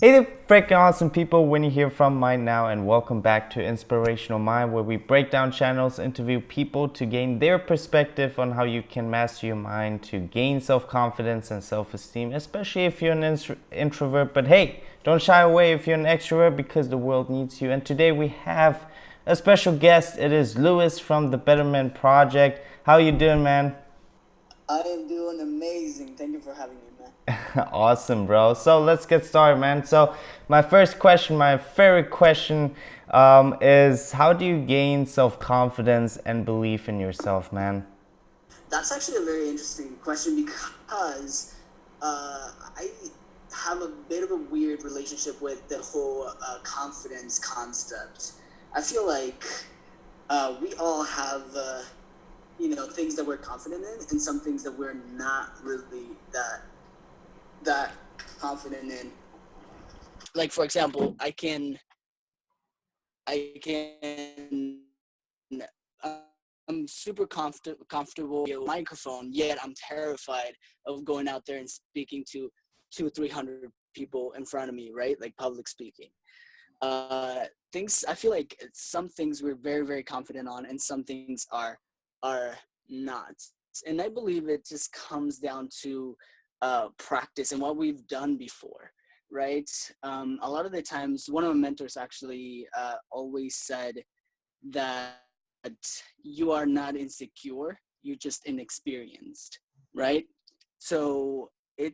Hey there, freaking awesome people, Winnie here from Mind Now, and welcome back to Inspirational Mind, where we break down channels, interview people to gain their perspective on how you can master your mind to gain self-confidence and self-esteem, especially if you're an introvert. But hey, don't shy away if you're an extrovert because the world needs you. And today we have a special guest. It is Lewis from the Betterment Project. How you doing, man? I am doing amazing. Thank you for having me, man. Awesome, bro. So let's get started, man. So my first question, my favorite question, is how do you gain self-confidence and belief in yourself, man? That's actually a very interesting question because I have a bit of a weird relationship with the whole confidence concept. I feel like we all have, things that we're confident in, and some things that we're not really that confident in. Like for example, I can uh, I'm super comfortable with a microphone, yet I'm terrified of going out there and speaking to 300 people in front of me, right? Like public speaking. Uh, things I feel like some things we're very, very confident on, and some things are not. And I believe it just comes down to practice and what we've done before, right? A lot of the times, one of my mentors actually always said that you are not insecure, you're just inexperienced, right? So I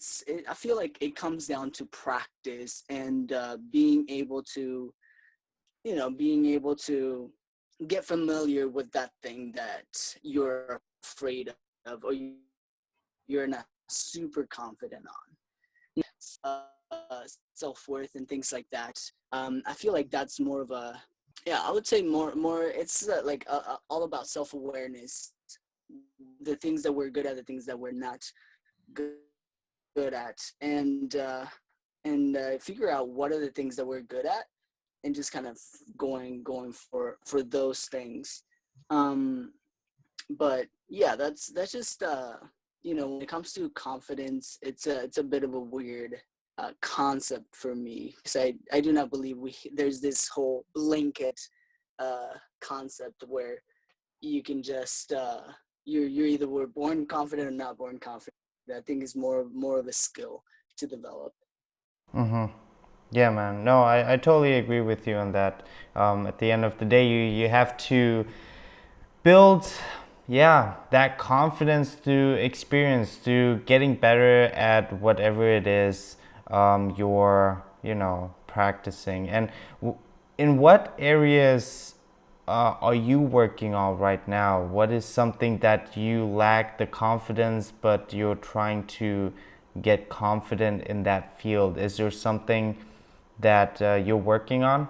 feel like it comes down to practice and being able to, being able to get familiar with that thing that you're afraid of, or you're not super confident on. Self-worth and things like that. I feel like that's more of a, yeah, I would say more it's like all about self-awareness, the things that we're good at, the things that we're not good, good at, and figure out what are the things that we're good at, and just kind of going for those things. um but yeah, that's just when it comes to confidence, it's a bit of a weird concept for me, because I do not believe there's this whole blanket concept where you can just you're either were born confident or not born confident. I think it's more of a skill to develop. Yeah, man. No, I totally agree with you on that. At the end of the day, you have to build, yeah, that confidence through experience, through getting better at whatever it is you're, practicing. And in what areas are you working on right now? What is something that you lack the confidence, but you're trying to get confident in that field? Is there something that you're working on?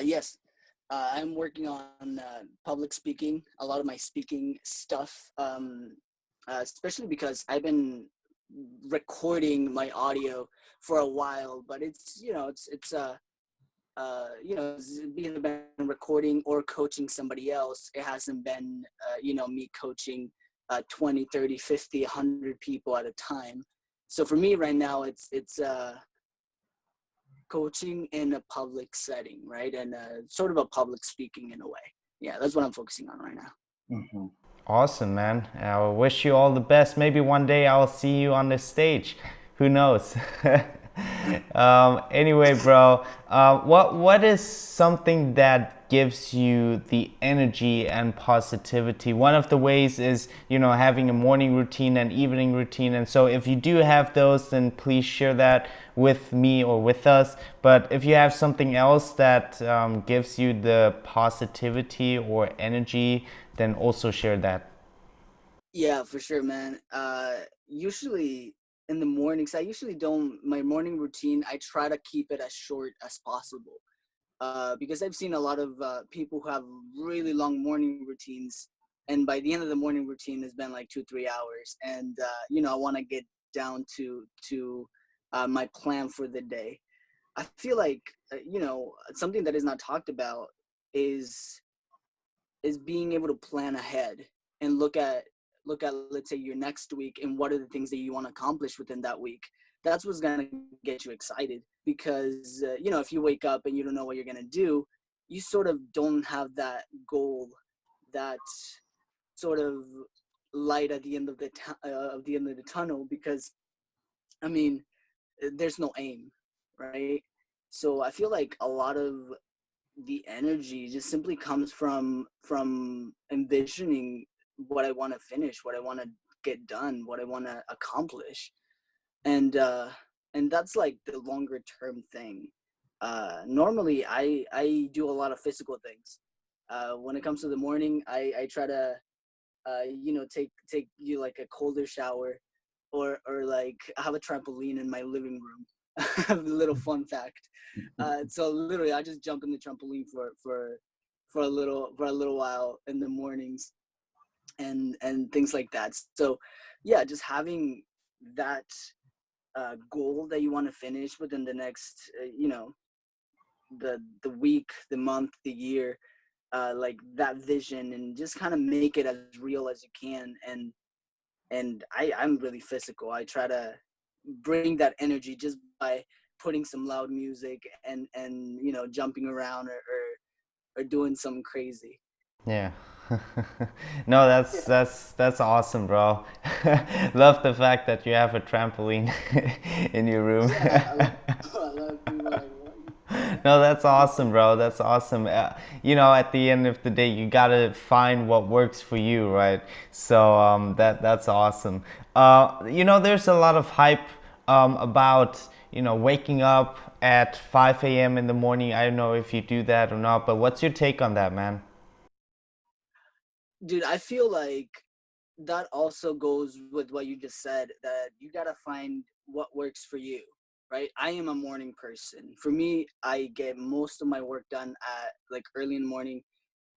Yes, I'm working on public speaking. A lot of my speaking stuff, especially because I've been recording my audio for a while, but it's either been recording or coaching somebody else. It hasn't been me coaching 20, 30, 50, 100 people at a time. So for me right now, it's coaching in a public setting, right? And sort of a public speaking in a way. Yeah, that's what I'm focusing on right now. Awesome, man. I wish you all the best. Maybe one day I'll see you on the stage. Who knows? Anyway, bro, what is something that gives you the energy and positivity? One of the ways is, having a morning routine and evening routine. And so if you do have those, then please share that with me or with us. But if you have something else that gives you the positivity or energy, then also share that. Yeah, for sure, man. Usually in the mornings, I usually don't, my morning routine, I try to keep it as short as possible. Because I've seen a lot of people who have really long morning routines, and by the end of the morning routine, it's been like 2, 3 hours, and I want to get down to my plan for the day. I feel like something that is not talked about is being able to plan ahead and look at, let's say, your next week, and what are the things that you want to accomplish within that week. that's what's gonna get you excited. Because if you wake up and you don't know what you're gonna do, you sort of don't have that goal, that sort of light at the end of the end of the tunnel. Because I mean, there's no aim, right? So I feel like a lot of the energy just simply comes from envisioning what I want to finish, what I want to get done, what I want to accomplish. And uh and that's like the longer term thing. Normally I do a lot of physical things. When it comes to the morning, I try to take you like a colder shower, or like have a trampoline in my living room. A little fun fact. So literally I just jump in the trampoline for a little while in the mornings, and things like that. So yeah, just having that goal that you want to finish within the next the week, the month, the year, like that vision, and just kind of make it as real as you can. And I'm really physical. I try to bring that energy just by putting some loud music, and jumping around, or doing something crazy. Yeah. No, that's awesome, bro. Love the fact that you have a trampoline in your room. Yeah, I love doing what I want. No, that's awesome, bro. That's awesome. At the end of the day, you gotta find what works for you, right? So that's awesome. There's a lot of hype about waking up at 5 a.m. in the morning. I don't know if you do that or not, but what's your take on that, man? Dude, I feel like that also goes with what you just said, that you got to find what works for you, right? I am a morning person. For me, I get most of my work done at like early in the morning.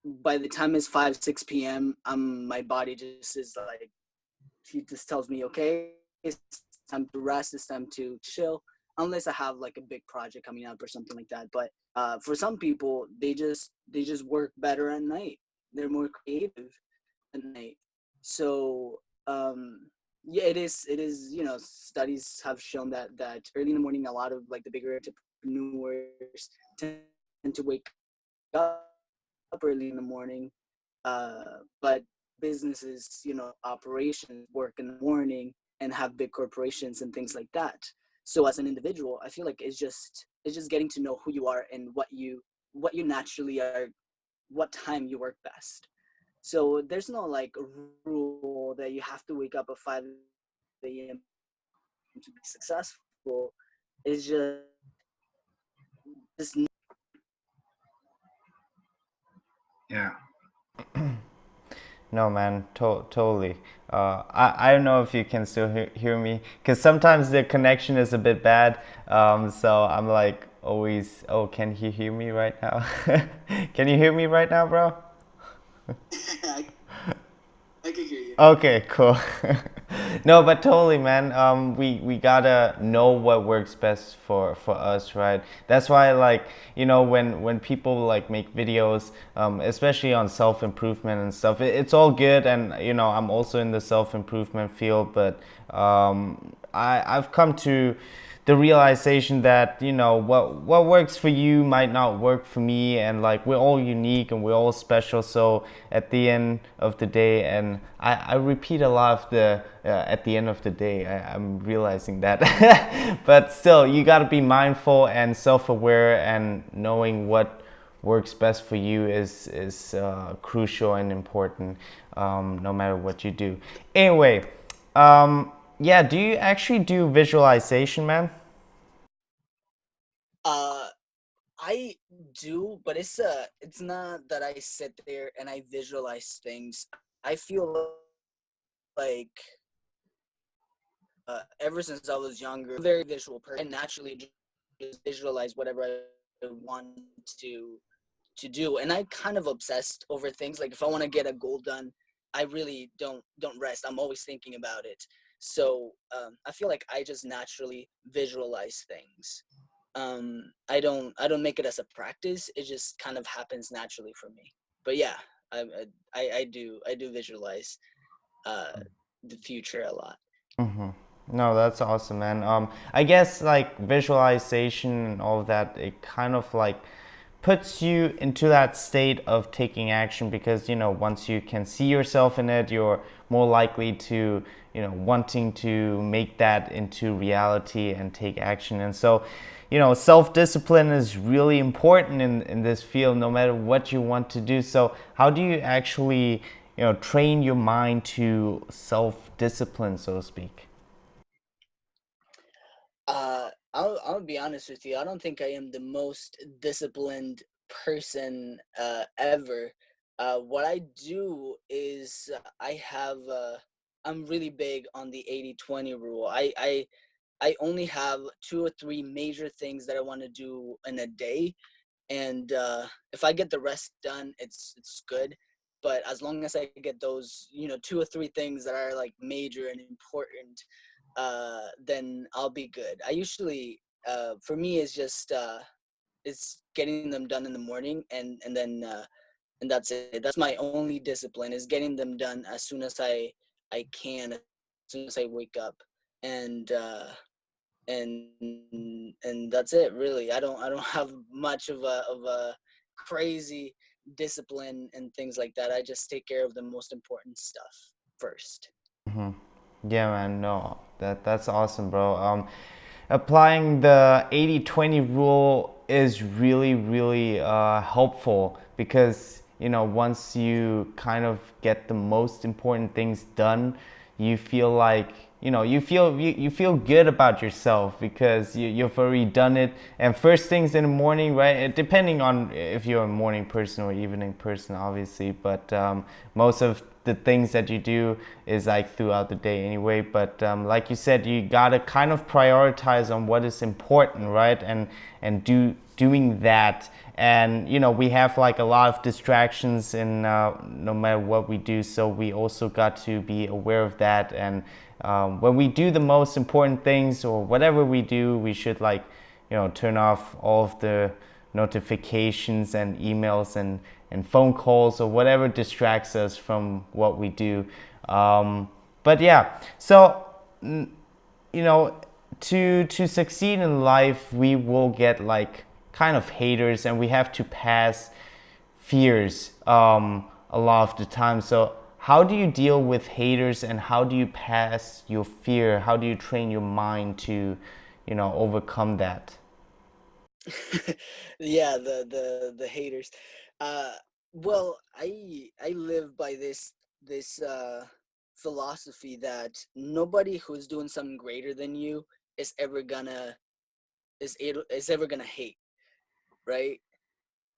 By the time it's 5 6 p.m., my body just is like, he just tells me, okay, it's time to rest, it's time to chill, unless I have like a big project coming up or something like that. But for some people, they just work better at night. They're more creative at night. So yeah, it is. Studies have shown that early in the morning, a lot of like the bigger entrepreneurs tend to wake up early in the morning. But businesses, operations work in the morning and have big corporations and things like that. So as an individual, I feel like it's just getting to know who you are, and what you naturally are, what time you work best. So there's no like rule that you have to wake up at 5 a.m. to be successful. It's just Yeah. No, man, totally. I don't know if you can still hear me, because sometimes the connection is a bit bad. So I'm like always, oh, can you hear me right now? Can you hear me right now, bro? I can hear you. Okay, cool. No, but totally, man. We gotta know what works best for us, right? That's why, like, when people like make videos, especially on self improvement and stuff, it's all good, and I'm also in the self improvement field, but I've come to the realization that what works for you might not work for me, and like we're all unique and we're all special. So at the end of the day, and I repeat a lot of the at the end of the day, I'm realizing that. But still, you got to be mindful and self-aware, and knowing what works best for you is crucial and important, no matter what you do. Anyway, yeah, do you actually do visualization, man? Uh, I do, but it's not that I sit there and I visualize things. I feel like ever since I was younger, very visual person. I naturally just visualize whatever I want to to do, and I kind of obsessed over things. Like if I want to get a goal done, I really don't rest. I'm always thinking about it. So I feel like I just naturally visualize things. I don't make it as a practice. It just kind of happens naturally for me. But yeah, I do visualize uh, the future a lot. Mm-hmm. No, that's awesome, man. I guess like visualization and all of that, it kind of like puts you into that state of taking action because, once you can see yourself in it, you're more likely to, wanting to make that into reality and take action. And so, self-discipline is really important in this field, no matter what you want to do. So how do you actually, train your mind to self-discipline, so to speak? I'll be honest with you. I don't think I am the most disciplined person ever. What I do is I'm really big on the 80-20 rule. I only have two or three major things that I want to do in a day, and if I get the rest done, it's good. But as long as I get those, two or three things that are like major and important, then I'll be good. I usually, for me, it's getting them done in the morning, and that's it. That's my only discipline, is getting them done as soon as I can, as soon as I wake up, and and and that's it, really. I don't have much of a crazy discipline and things like that. I just take care of the most important stuff first. Yeah, man, no, that's awesome, bro. Applying the 80-20 rule is really, really helpful because, once you kind of get the most important things done, you feel like, you feel good about yourself because you've already done it. And first things in the morning, right? Depending on if you're a morning person or evening person, obviously, but most of the things that you do is like throughout the day anyway. But like you said, you gotta kind of prioritize on what is important, right? And doing that. And we have like a lot of distractions in no matter what we do, so we also got to be aware of that. And when we do the most important things or whatever we do, we should like turn off all of the notifications and emails and phone calls or whatever distracts us from what we do. But yeah, so to succeed in life, we will get like kind of haters, and we have to pass fears a lot of the time. So how do you deal with haters, and how do you pass your fear? How do you train your mind to overcome that? Yeah, the haters. Uh, well, I live by this philosophy that nobody who's doing something greater than you is ever gonna is ever gonna hate, right?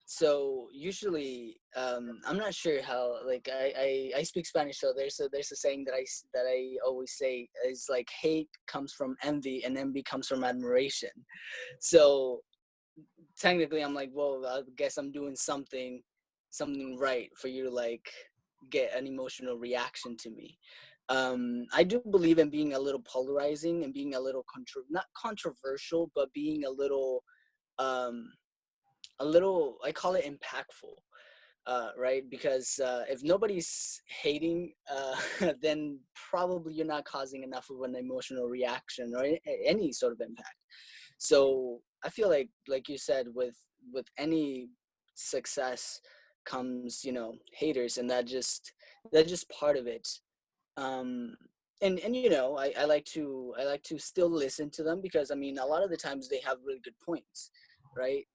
So usually, I'm not sure how. Like I speak Spanish, so there's a saying that I always say is like, hate comes from envy and envy comes from admiration. So technically I'm like, well, I guess I'm doing something right for you to like get an emotional reaction to me. I do believe in being a little polarizing and being a little not controversial, but being um a little, I call it impactful, right? Because if nobody's hating, then probably you're not causing enough of an emotional reaction or any sort of impact. So I feel like you said, with any success comes, haters, and that's just part of it. Um, and I like to still listen to them, because I mean, a lot of the times they have really good points, right?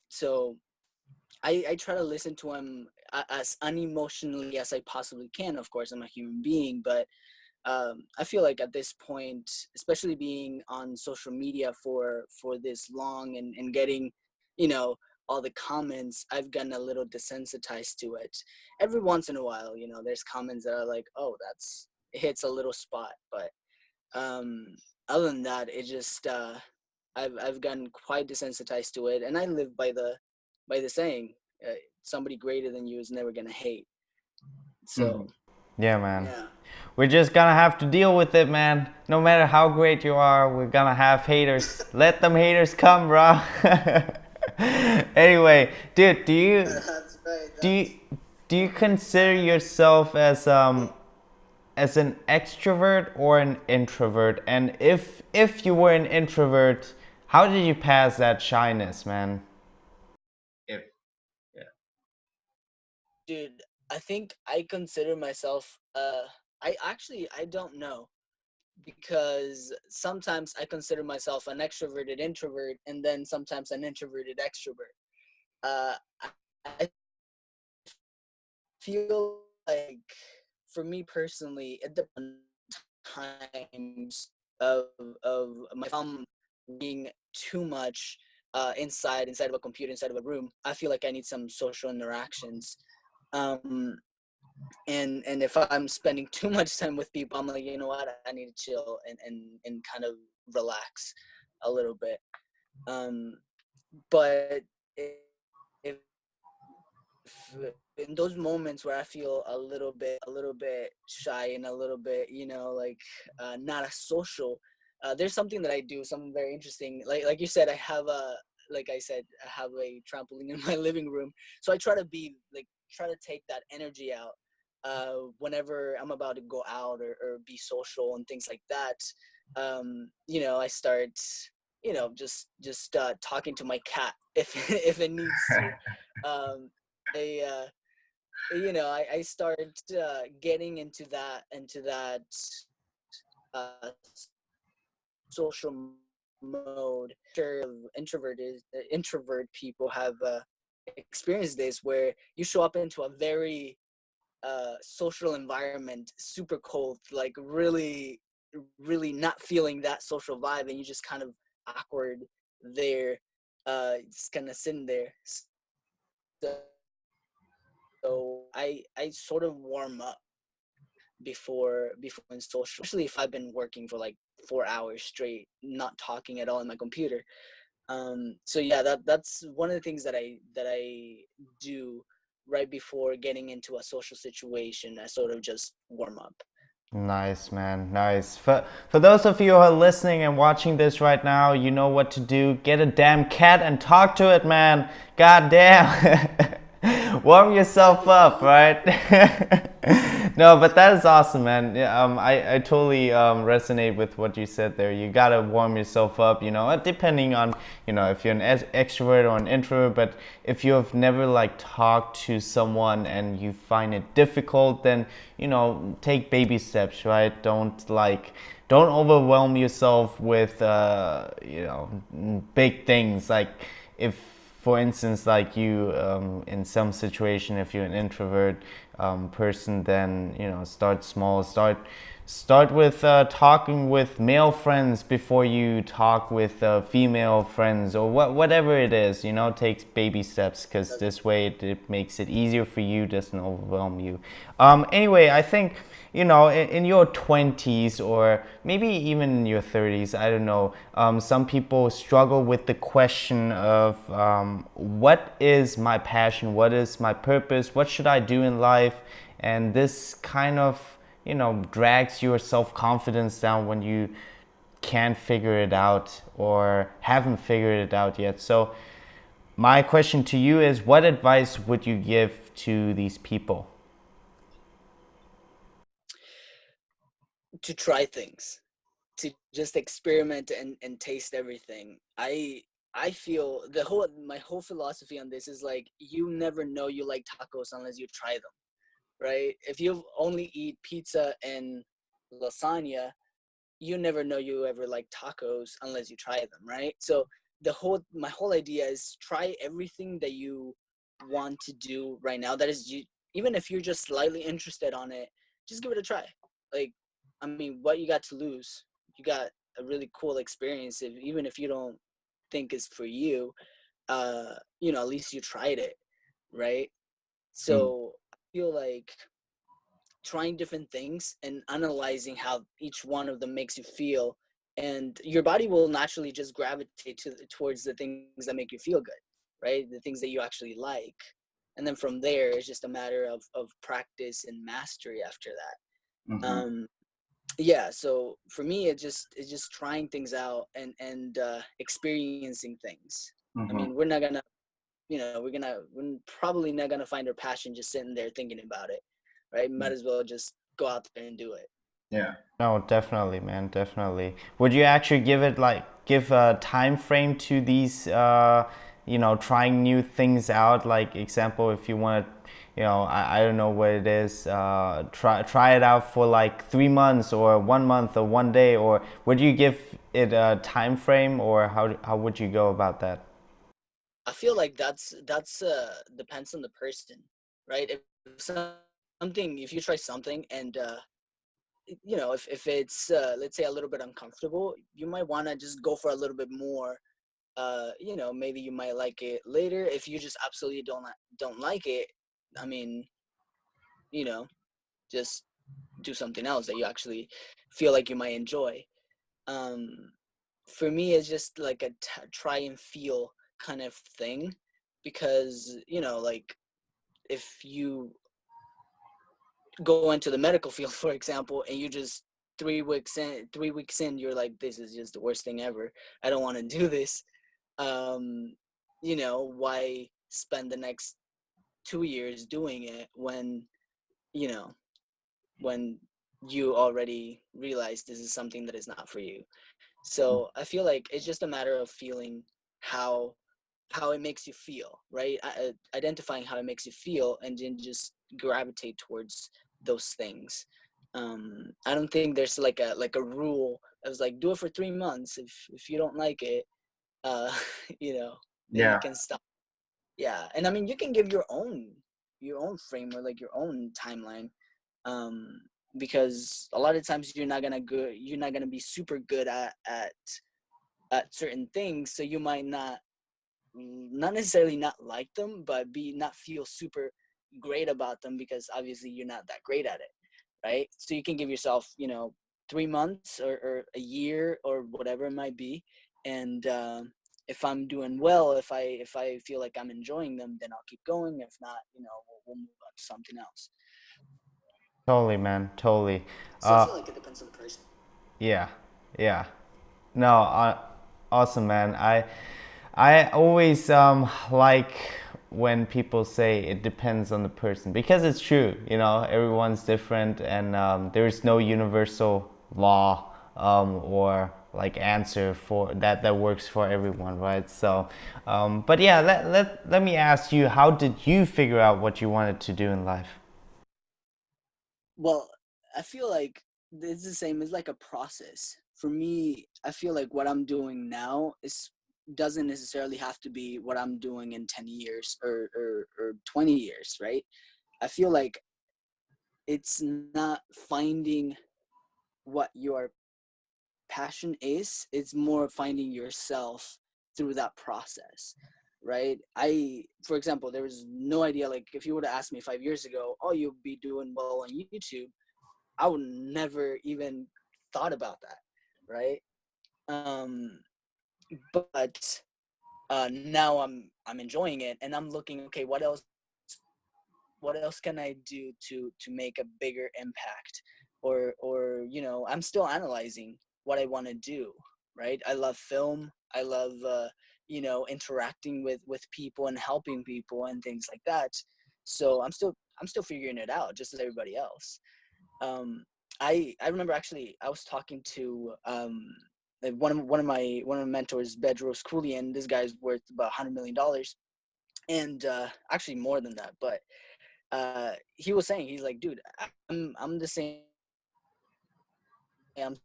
So I try to listen to them as unemotionally as I possibly can. Of course, I'm a human being, but I feel like at this point, especially being on social media for this long, and getting, all the comments, I've gotten a little desensitized to it. Every once in a while, there's comments that are like, oh, it hits a little spot, but um, other than that, it just I've gotten quite desensitized to it, and I live by the saying, somebody greater than you is never gonna hate. So Yeah, man. yeah. We're just gonna have to deal with it, man. No matter how great you are, we're gonna have haters. Let them haters come, bro. Anyway, dude, That's right. do you do you consider yourself as as an extrovert or an introvert? And if you were an introvert, how did you pass that shyness, man? If yeah. Dude, I think I consider myself I don't know, because sometimes I consider myself an extroverted introvert, and then sometimes an introverted extrovert. I feel like, for me personally, it depends on times of my being too much inside of a computer, inside of a room. I feel like I need some social interactions. Um, and if I'm spending too much time with people, I'm like, you know what, I need to chill and kind of relax a little bit. Um, but if in those moments where I feel a little bit shy and a little bit, like not as social, there's something that I do, something very interesting. Like you said, like I said, I have a trampoline in my living room, so I try to take that energy out whenever I'm about to go out or be social and things like that. I start, just talking to my cat if if it needs to. Um, I I start getting into that uh, social mode. Sure, introvert people have experienced this, where you show up into a very social environment, super cold, like really, really not feeling that social vibe, and you just kind of awkward there, just kind of sitting there. So I sort of warm up before in social, especially if I've been working for like 4 hours straight, not talking at all in my computer. So yeah, that's one of the things that I do right before getting into a social situation. I sort of just warm up. Nice, man. Nice. For those of you who are listening and watching this right now, you know what to do. Get a damn cat and talk to it, man. God damn. Warm yourself up, right? No, but that is awesome, man. Yeah, I totally resonate with what you said there. You gotta warm yourself up, depending on, if you're an extrovert or an introvert. But if you have never like talked to someone and you find it difficult, then, take baby steps, right? Don't overwhelm yourself with, big things. Like, if for instance, like you, in some situation, if you're an introvert person, then start small. Start with talking with male friends before you talk with female friends, or whatever it is. Take baby steps, because this way it makes it easier for you, doesn't overwhelm you. Anyway, I think, in your 20s, or maybe even in your 30s, I don't know, some people struggle with the question of, what is my passion? What is my purpose? What should I do in life? And this kind of, drags your self-confidence down when you can't figure it out or haven't figured it out yet. So my question to you is, what advice would you give to these people? To try things, to just experiment and taste everything. I feel my whole philosophy on this is like, you never know you like tacos unless you try them, right? If you only eat pizza and lasagna, you never know you ever like tacos unless you try them, right? So my whole idea is, try everything that you want to do right now. That is, you, even if you're just slightly interested on it, just give it a try. Like, I mean, what you got to lose? You got a really cool experience. Even if you don't think it's for you, at least you tried it, right? Mm. So I feel like trying different things and analyzing how each one of them makes you feel, and your body will naturally just gravitate towards the things that make you feel good, right? The things that you actually like. And then from there, it's just a matter of practice and mastery after that. Mm-hmm. Yeah, so for me, it's just trying things out and experiencing things. I Mm-hmm. mean, we're probably not gonna find our passion just sitting there thinking about it, right? Might as well just go out there and do it. Yeah. No, definitely, man, definitely. Would you actually give a time frame to these, trying new things out? Like example, if you want to, I don't know what it is, try it out for like 3 months or 1 month or 1 day, or would you give it a time frame, or how would you go about that? I feel like that's depends on the person, right? If something, if you try something and if it's let's say a little bit uncomfortable, you might want to just go for a little bit more. Maybe you might like it later. If you just absolutely don't like it, I mean, you know, just do something else that you actually feel like you might enjoy. Um, for me, it's just like a try and feel kind of thing, because like if you go into the medical field, for example, and you just 3 weeks in, you're like, this is just the worst thing ever. I don't want to do this. Um, why spend the next 2 years doing it when you know when you already realize this is something that is not for you. So I feel like it's just a matter of feeling how how it makes you feel, right? Identifying how it makes you feel, and then just gravitate towards those things. I don't think there's like a rule that was like, do it for 3 months. If you don't like it, uh, you know, then you Yeah. can stop. Yeah, and I mean, you can give your own framework, like your own timeline, um, because a lot of times you're not gonna be super good at certain things, so you might not necessarily not like them, but be not feel super great about them, because obviously you're not that great at it, right? So you can give yourself 3 months or a year or whatever it might be, and if I'm doing well, if I feel like I'm enjoying them, then I'll keep going. If not, we'll move on to something else. Totally, man, totally. So I feel like it depends on the person. Yeah, yeah. No, awesome, man. I always like when people say it depends on the person, because it's true. Everyone's different, and there is no universal law or like answer for that works for everyone, right? So, but yeah, let me ask you, how did you figure out what you wanted to do in life? Well, I feel like it's the same. It's like a process. For me, I feel like what I'm doing now is doesn't necessarily have to be what I'm doing in 10 years or 20 years, right? I feel like it's not finding what your passion is, it's more finding yourself through that process, right? For example, there was no idea, like if you would have asked me 5 years ago, oh, you'll be doing well on YouTube, I would never even thought about that, right? Um, but now I'm enjoying it, and I'm looking, okay, what else can I do to make a bigger impact, or I'm still analyzing what I want to do, right? I love film. I love interacting with people and helping people and things like that. So I'm still figuring it out, just as everybody else. um I remember, actually, I was talking to like one of my mentors, Bedros Koulian. This guy's worth about $100 million, and actually more than that. But he was saying, he's like, dude, I'm the same way. I'm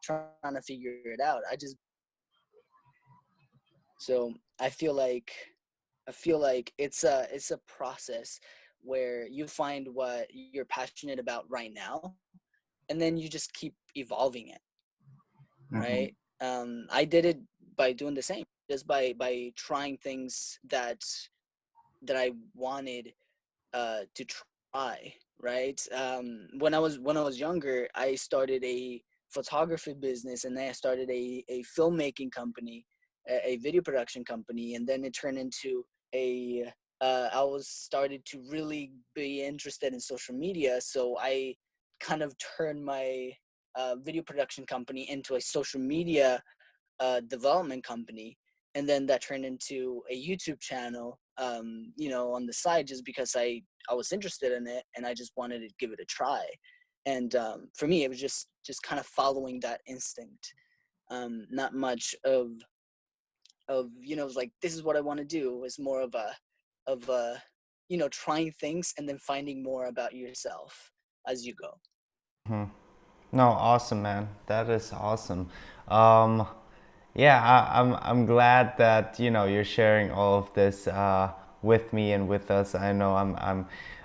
trying to figure it out. So I feel like it's a process where you find what you're passionate about right now, and then you just keep evolving it, Hmm. right? I did it by doing the same, just by trying things that I wanted to try, right? When I was younger, I started a photography business, and then I started a filmmaking company, a video production company, and then it turned into a I was started to really be interested in social media, so I kind of turned my video production company into a social media development company, and then that turned into a YouTube channel, on the side just because I was interested in it and I just wanted to give it a try. And for me, it was just kind of following that instinct. Not much of like this is what I want to do. It was more of trying things and then finding more about yourself as you go. No, awesome, man. That is awesome. Um, yeah, I'm glad that you're sharing all of this with me and with us. I know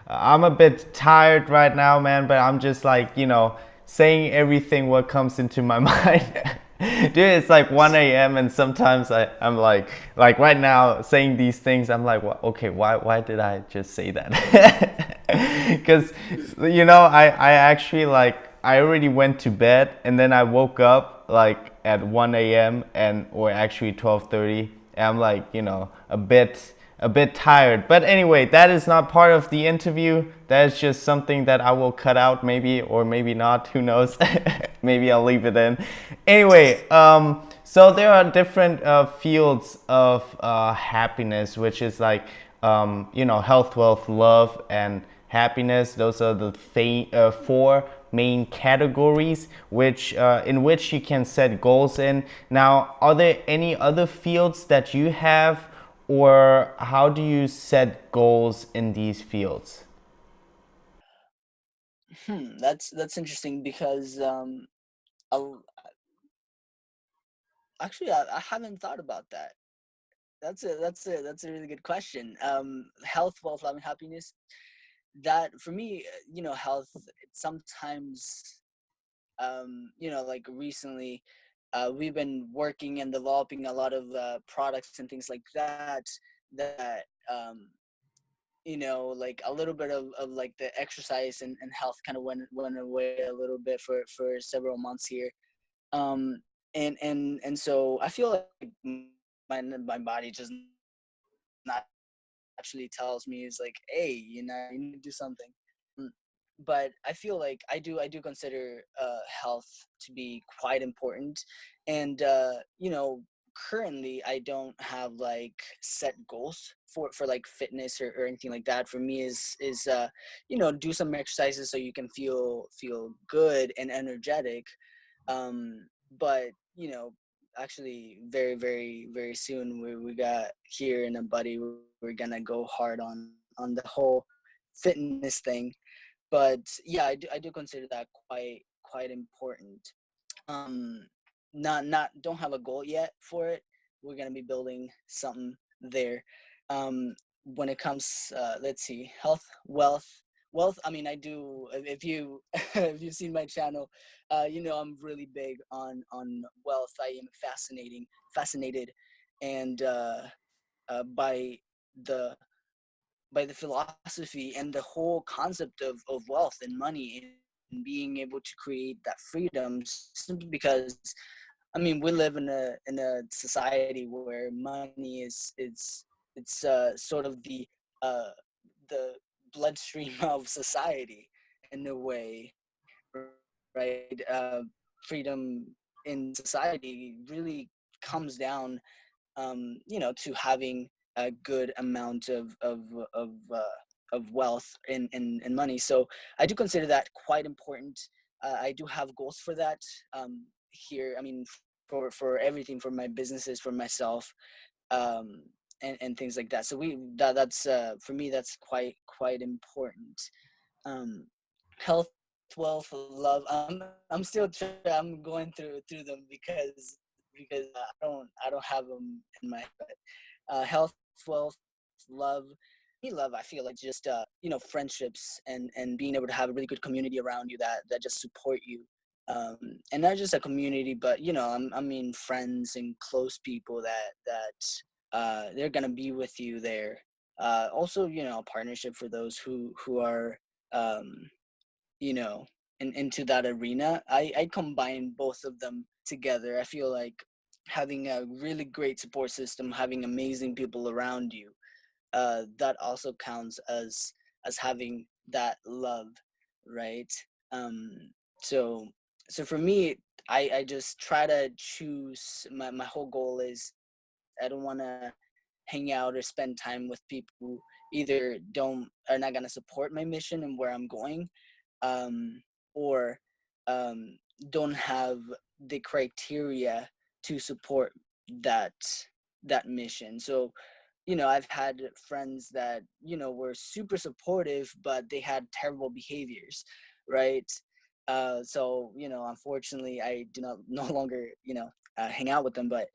I'm a bit tired right now, man, but I'm just like saying everything what comes into my mind. Dude, it's like 1 a.m. and sometimes I'm like right now saying these things. I'm like, well, okay, why did I just say that? Because I actually like I already went to bed and then I woke up like at 1 a.m. and or actually 12:30. And I'm like a bit tired. But anyway, that is not part of the interview. That is just something that I will cut out maybe or maybe not. Who knows? Maybe I'll leave it in. Anyway, so there are different fields of happiness, which is like health, wealth, love, and happiness. Those are the four main categories in which you can set goals in. Now, are there any other fields that you have, or how do you set goals in these fields? That's interesting because I'll, actually I haven't thought about that. That's a really good question. Health, wealth, love, and happiness. That for me, health. Sometimes, like recently, we've been working and developing a lot of products and things like that. That like a little bit of like the exercise and health kind of went away a little bit for several months here. Um, and so I feel like my body just naturally tells me is like, hey, you need to do something. Um, but I feel like I do consider health to be quite important, and currently I don't have like set goals for like fitness or anything like that. For me is do some exercises so you can feel good and energetic. But actually very very soon we got here in a buddy, we're gonna go hard on the whole fitness thing. But yeah, I do consider that quite important. um not don't have a goal yet for it. We're gonna be building something there. When it comes, let's see, health, wealth. I mean, I do. If you if you've seen my channel, I'm really big on wealth. I am fascinated, and by the philosophy and the whole concept of wealth and money and being able to create that freedom, simply because I mean we live in a society where money it's sort of uh the bloodstream of society in a way, right? Freedom in society really comes down, to having a good amount of wealth and money. So I do consider that quite important. I do have goals for that, here. I mean, for everything, for my businesses, for myself, um, and things like that. So that's for me that's quite important. Um, Health, wealth, love. I'm still I'm going through them because I don't have them in my head. But health, wealth, love. Me, love. I feel like just friendships and being able to have a really good community around you that just support you. And not just a community, but I mean friends and close people that they're gonna be with you there. Also, a partnership for those who are um, into that arena. I combine both of them together. I feel like having a really great support system, having amazing people around you, that also counts as having that love, right? Um, so so for me, I just try to choose. My whole goal is I don't want to hang out or spend time with people who either don't are not gonna support my mission and where I'm going, um, or um, don't have the criteria to support that that mission. So, I've had friends that, were super supportive, but they had terrible behaviors, right? So, unfortunately, I do not no longer, hang out with them. But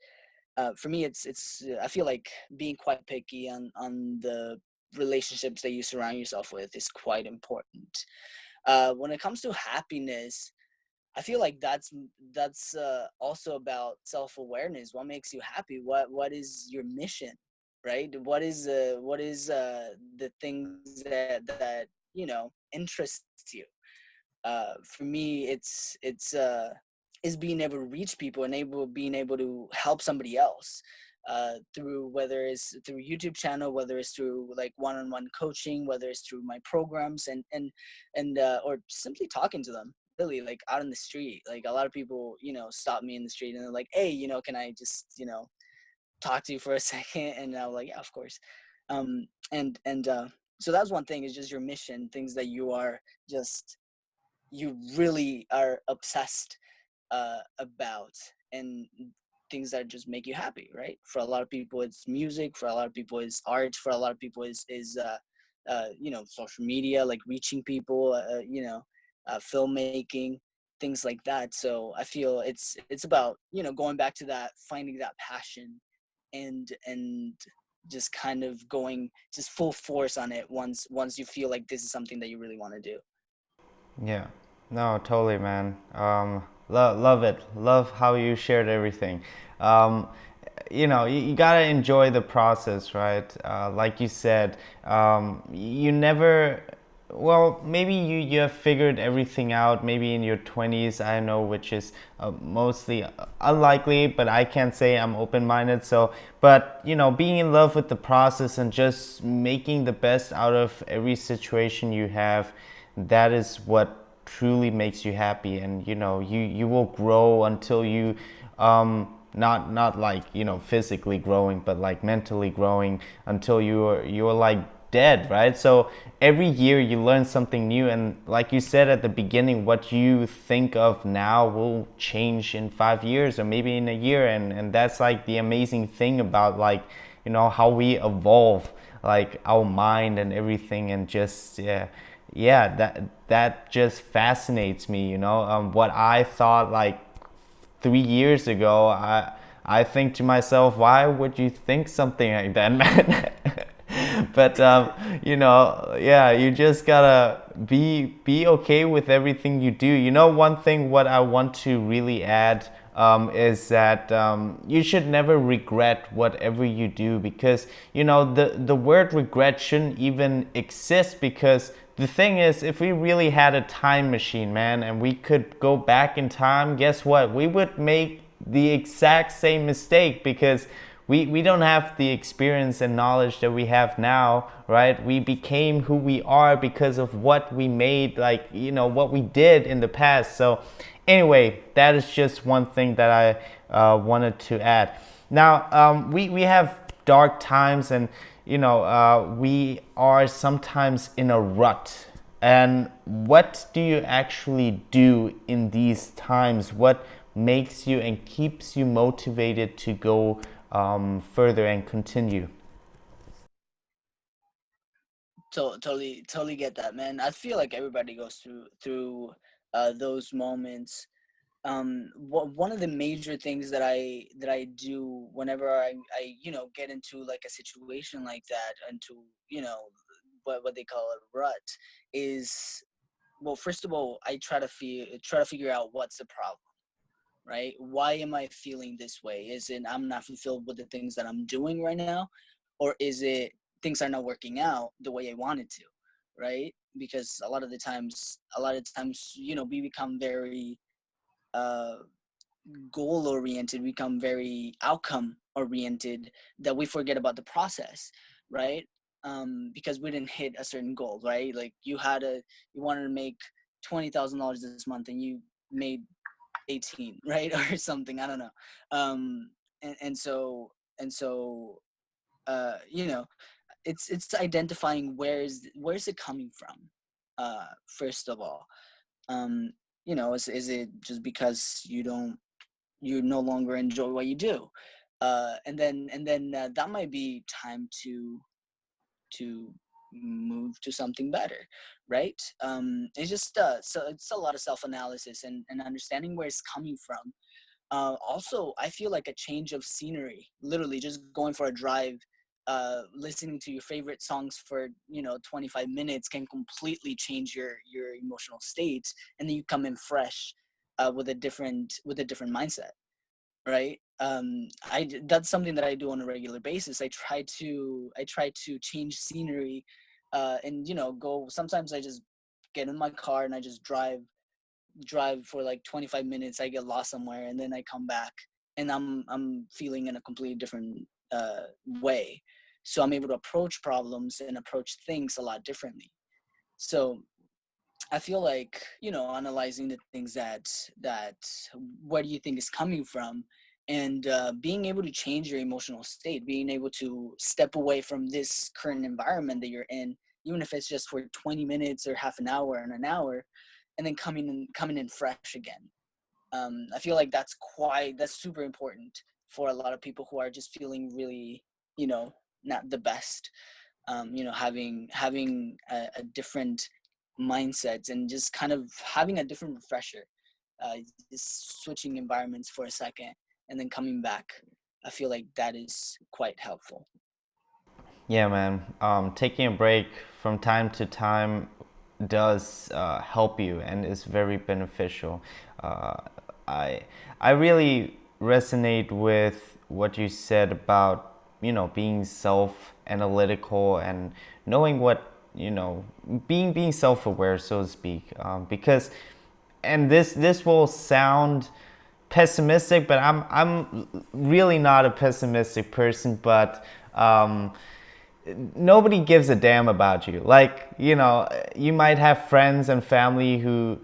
for me, I feel like being quite picky on the relationships that you surround yourself with is quite important. When it comes to happiness, I feel like that's also about self-awareness. What makes you happy? What is your mission, right? What is the things that interests you? For me, it's is being able to reach people and being able to help somebody else, through, whether it's through YouTube channel, whether it's through like one-on-one coaching, whether it's through my programs, and or simply talking to them, really, like out in the street. Like, a lot of people, stop me in the street and they're like, hey, can I just, talk to you for a second? And I'm like, yeah, of course. And so that's one thing, is just your mission, things that just you really are obsessed about, and things that just make you happy, right? For a lot of people it's music, for a lot of people it's art, for a lot of people is social media, like reaching people, filmmaking, things like that. So I feel it's about, going back to that, finding that passion, and just kind of going just full force on it once you feel like this is something that you really want to do. Yeah, no, totally, man. Love it. Love how you shared everything. Um, you gotta enjoy the process, right? Like you said, you never. Well, maybe you have figured everything out. Maybe in your 20s, I know, which is mostly unlikely. But I can't say I'm open-minded. So, but being in love with the process and just making the best out of every situation you have, that is what truly makes you happy. And you will grow until you not like physically growing, but like mentally growing, until you're like dead, right? So every year you learn something new, and like you said at the beginning, what you think of now will change in 5 years or maybe in a year. And that's like the amazing thing about, like, how we evolve, like our mind and everything. And just, yeah, that just fascinates me. What I thought like 3 years ago, I think to myself, why would you think something like that, man? But yeah, you just gotta be okay with everything you do. One thing what I want to really add, is that you should never regret whatever you do, because the word regret shouldn't even exist. Because the thing is, if we really had a time machine, man, and we could go back in time, guess what? We would make the exact same mistake, because we don't have the experience and knowledge that we have now, right? We became who we are because of what we made, like, what we did in the past. So anyway, that is just one thing that I wanted to add. Now, we have dark times, and we are sometimes in a rut. And what do you actually do in these times? What makes you and keeps you motivated to go further and continue? Totally get that, man. I feel like everybody goes through those moments. One of the major things that I do whenever I get into like a situation like that, into what they call a rut, is, well, first of all, I try to figure out what's the problem, right? Why am I feeling this way? Is it I'm not fulfilled with the things that I'm doing right now, or is it things are not working out the way I wanted to, right? Because a lot of times, we become very uh, goal oriented, become very outcome oriented, that we forget about the process, right? Because we didn't hit a certain goal, right? Like, you wanted to make $20,000 this month, and you made 18, right? Or something, I don't know. And so you know, it's identifying where's it coming from, first of all. um is it just because you no longer enjoy what you do, and then that might be time to move to something better, right? It's just so it's a lot of self-analysis and understanding where it's coming from. Also, I feel like a change of scenery, literally just going for a drive, listening to your favorite songs for 25 minutes can completely change your emotional state, and then you come in fresh, with a different mindset, right? That's something that I do on a regular basis. I try to change scenery, and go. Sometimes I just get in my car and I just drive for like 25 minutes. I get lost somewhere and then I come back and I'm feeling in a completely different way. So I'm able to approach problems and approach things a lot differently. So I feel like, analyzing the things that where do you think is coming from, and being able to change your emotional state, being able to step away from this current environment that you're in, even if it's just for 20 minutes or half an hour and an hour, and then coming in fresh again. I feel like that's super important for a lot of people who are just feeling really, not the best. Having a different mindset and just kind of having a different refresher, uh, just switching environments for a second and then coming back. I feel like that is quite helpful. Yeah, man. Taking a break from time to time does help you and is very beneficial. Uh, I I really resonate with what you said about being self-analytical and knowing what being self-aware, so to speak. Because and this will sound pessimistic, but I'm really not a pessimistic person, but nobody gives a damn about you. Like, you might have friends and family who,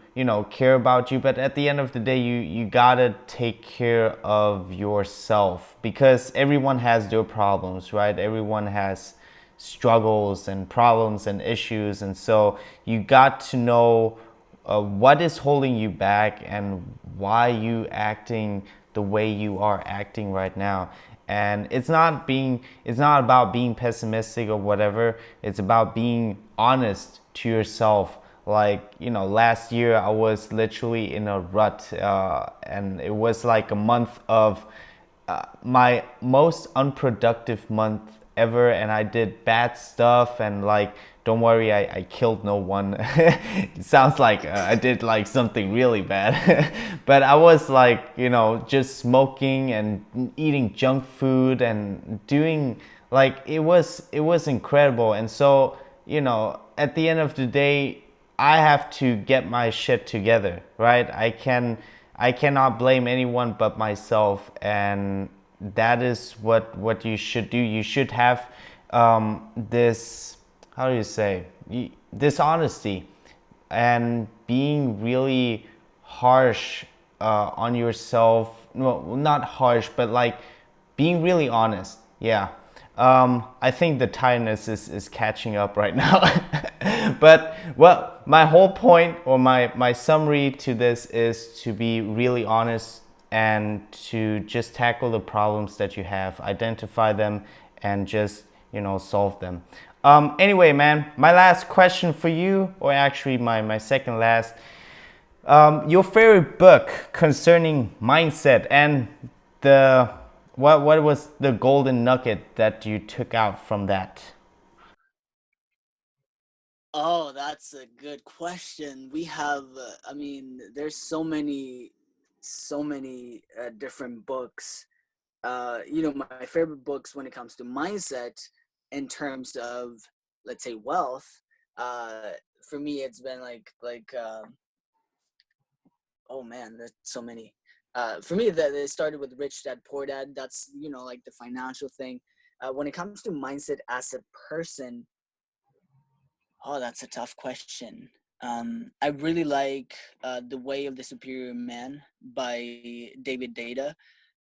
care about you, but at the end of the day, you gotta take care of yourself because everyone has their problems, right? Everyone has struggles and problems and issues. And so you got to know what is holding you back and why you acting the way you are acting right now. And it's not about being pessimistic or whatever. It's about being honest to yourself. Like, last year I was literally in a rut, and it was like a month of my most unproductive month ever, and I did bad stuff. And like, don't worry, I killed no one. It sounds like I did like something really bad. But I was like, just smoking and eating junk food and doing like it was incredible. And so, at the end of the day, I have to get my shit together, right? I cannot blame anyone but myself, and that is what you should do. You should have this, how do you say, this honesty, and being really harsh on yourself. No, not harsh, but like being really honest. Yeah. I think the tiredness is catching up right now. But well, my whole point, or my summary to this, is to be really honest and to just tackle the problems that you have, identify them, and just solve them. Anyway, man, my last question for you, or actually my second last, your favorite book concerning mindset, and the what was the golden nugget that you took out from that? Oh, that's a good question. We have, there's so many different books. My favorite books when it comes to mindset, in terms of, let's say, wealth. Uh, for me, it's been oh man, there's so many. For me, that it started with Rich Dad Poor Dad. That's like the financial thing. When it comes to mindset as a person, oh, that's a tough question. I really like The Way of the Superior Man by David Data.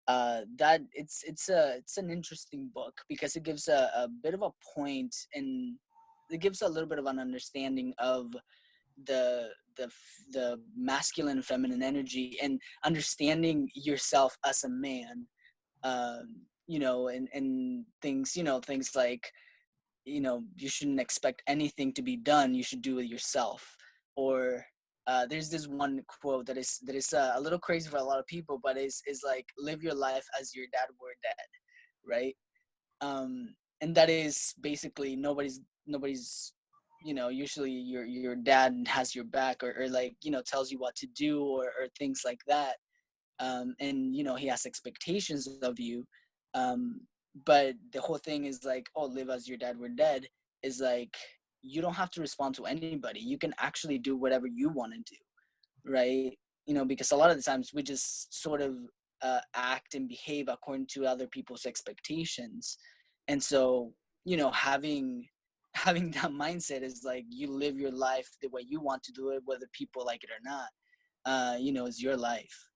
that it's an interesting book because it gives a bit of a point, and it gives a little bit of an understanding of the the masculine and feminine energy, and understanding yourself as a man. And things, things like, you shouldn't expect anything to be done, you should do it yourself. Or there's this one quote that is a little crazy for a lot of people, but is like, live your life as your dad were dead, right? And that is basically, nobody's usually your dad has your back, or like, tells you what to do, or things like that. And he has expectations of you. um, but the whole thing is like, oh, live as your dad were dead, is like, you don't have to respond to anybody, you can actually do whatever you want to do, right? Because a lot of the times we just sort of act and behave according to other people's expectations. And so, having having that mindset is like, you live your life the way you want to do it, whether people like it or not. Is your life,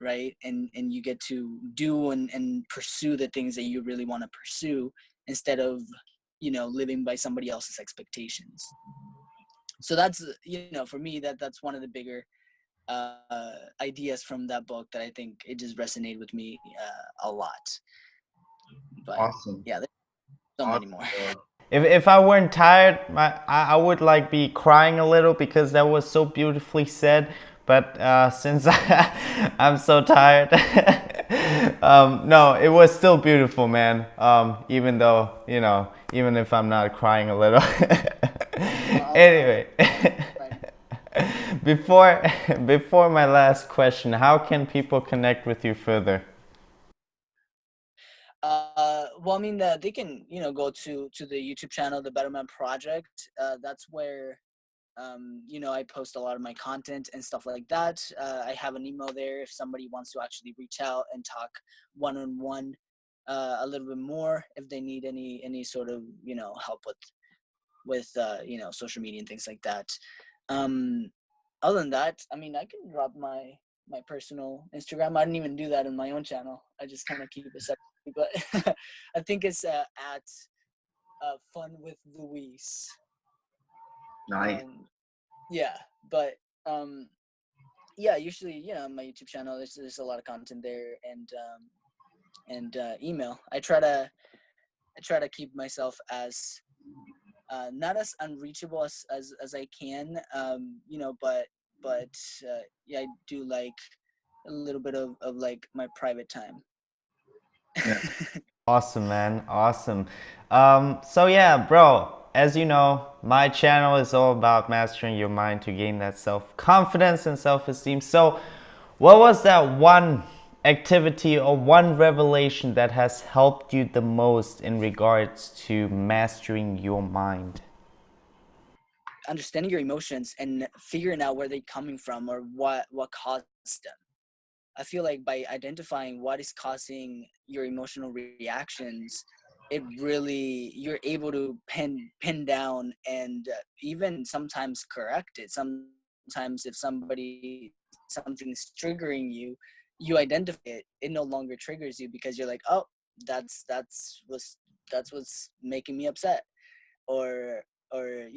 right? And you get to do and pursue the things that you really want to pursue, instead of living by somebody else's expectations. So that's, for me, that's one of the bigger ideas from that book, that I think it just resonated with me a lot. But Awesome. yeah, there's so many Awesome, more. bro. If I weren't tired, I would like be crying a little because that was so beautifully said. But since I'm so tired, no, it was still beautiful, man. Even though, even if I'm not crying a little. Anyway, before before my last question, how can people connect with you further? Well, I mean, they can, go to the YouTube channel, The Better Man Project. That's where I post a lot of my content and stuff like that. I have an email there if somebody wants to actually reach out and talk one-on-one a little bit more, if they need any sort of help with social media and things like that. Um, Other than that, I mean, I can drop my personal Instagram. I didn't even do that in my own channel. I just kind of keep it separate. But I think it's at Fun with Luis. Nice. Yeah, but um, yeah, usually, my YouTube channel, there's a lot of content there, and email. I try to keep myself as not as unreachable as I can, but yeah, I do like a little bit of like my private time. Yeah. Awesome, man. Awesome. So yeah, bro, as you know, my channel is all about mastering your mind to gain that self-confidence and self-esteem. So what was that one activity or one revelation that has helped you the most in regards to mastering your mind? Understanding your emotions and figuring out where they're coming from, or what caused them. I feel like by identifying what is causing your emotional reactions, it really, you're able to pin down, and even sometimes correct it. Sometimes if something's triggering you, you identify it. It no longer triggers you, because you're like, oh, that's what's making me upset, or or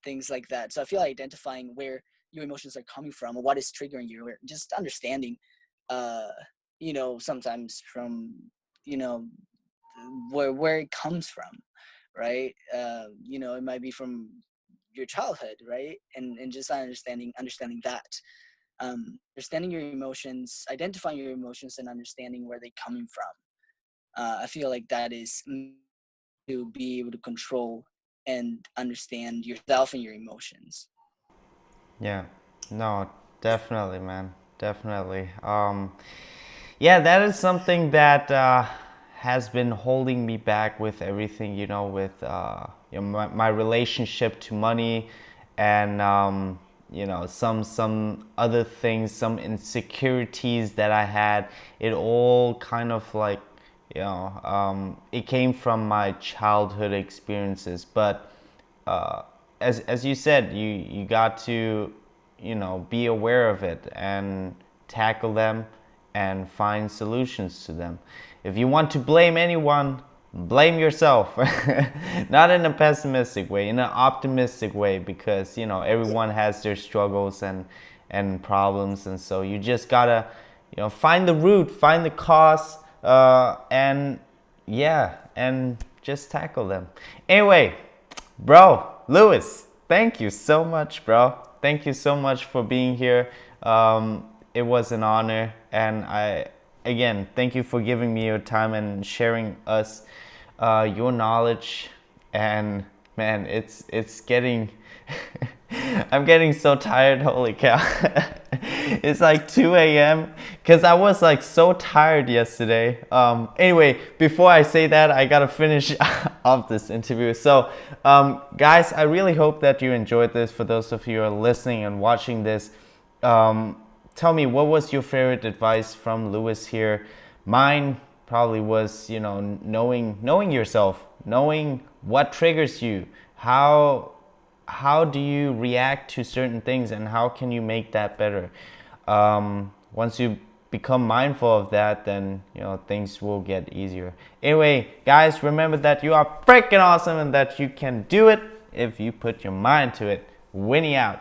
things like that. So I feel like identifying where your emotions are coming from, or what is triggering you, or just understanding uh sometimes from you know where it comes from, right? It might be from your childhood, right? And just understanding that, understanding your emotions, identifying your emotions, and understanding where they're coming from. I feel like that is to be able to control and understand yourself and your emotions. Yeah, no, definitely, man, definitely. Yeah, that is something that has been holding me back with everything, with my relationship to money, and some other things, some insecurities that I had. It all kind of like, it came from my childhood experiences, but as you said, you got to be aware of it and tackle them and find solutions to them. If you want to blame anyone, blame yourself. Not in a pessimistic way, in an optimistic way, because you know everyone has their struggles and problems, and so you just gotta, you know, find the root, find the cause, and yeah, and just tackle them. Anyway, bro, Lewis, thank you so much, bro. Thank you so much for being here. It was an honor, and again, thank you for giving me your time and sharing us your knowledge. And man, it's getting I'm getting so tired, holy cow. It's like 2 a.m. because I was like so tired yesterday. Anyway, before I say that, I gotta finish off this interview. So guys, I really hope that you enjoyed this. For those of you who are listening and watching this, tell me, what was your favorite advice from Lewis here? Mine probably was, you know, knowing yourself, knowing what triggers you, how do you react to certain things, and how can you make that better. Once you become mindful of that, then you know things will get easier. Anyway, guys, remember that you are freaking awesome and that you can do it if you put your mind to it. Winnie out.